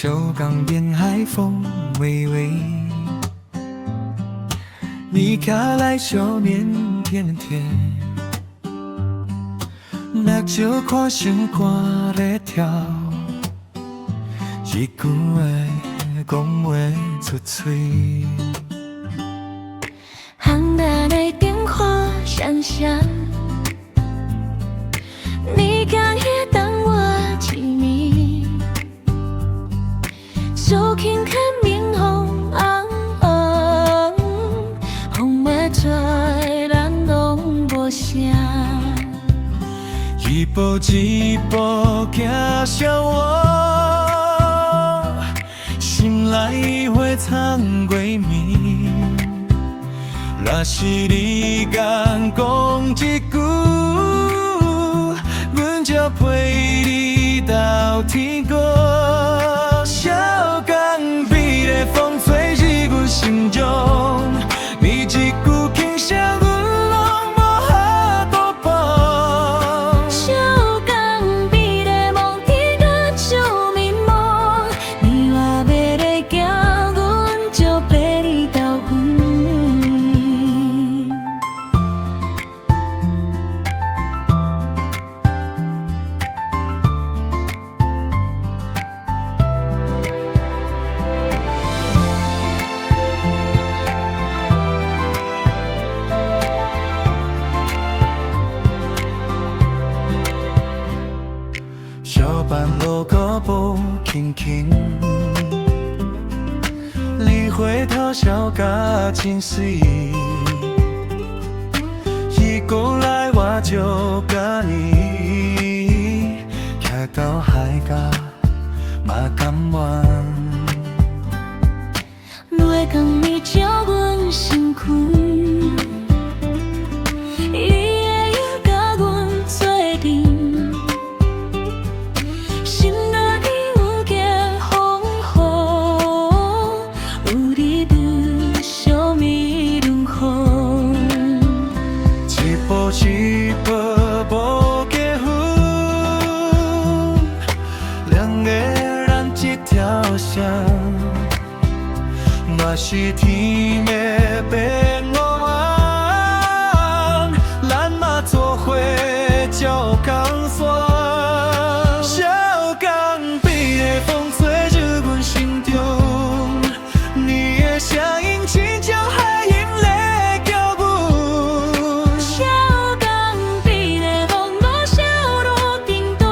小港沿海风微微，你赶来笑面甜甜，目睭看心肝在跳，一句话讲话出嘴。航班的电话响响，你刚也等我几米，手轻看面红昂昂，红马在咱拢无声，一步一步行向我，心内花藏闺蜜。若是你敢讲一句，阮就陪你到天光。小港边的风吹入阮心中，你一句轻声，阮拢无法度放。小港边的梦天甲就迷茫，你若要来行，阮就陪你到远。小班路脚步轻轻，你回头笑甲真水，伊讲来我就甲你，徛到海角嘛甘愿。月光你照阮身躯，你的影甲阮做阵，心内你有结风雨，有你对笑面轮风。一步一步无结婚，两个人一条线，若是天的变黑暗，咱嘛做伙照江山。小港边的风吹入阮心中，你的声音亲像海鹰在叫阮。小港边的风雨小路叮咚，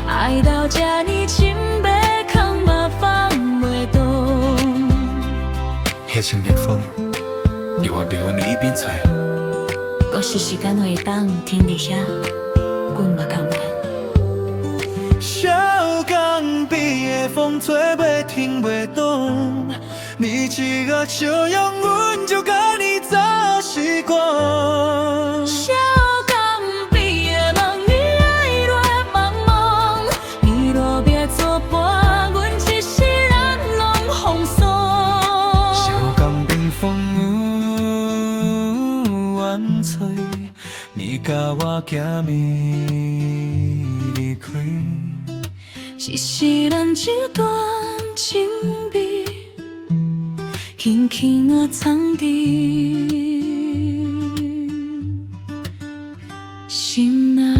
爱到这呢深要扛嘛放袂动。迄阵烈风，你我别往你耳边吹。若是时间会当停伫遐，阮嘛甘愿。小港边的风吹袂停袂动，你一个笑容，阮就甲你走时光。小港边的梦，你爱落茫茫，你若要作伴，阮一世人拢放松。小港边风雨晚吹，你甲我行迷离开。一世人一段情悲，轻轻啊藏伫心内。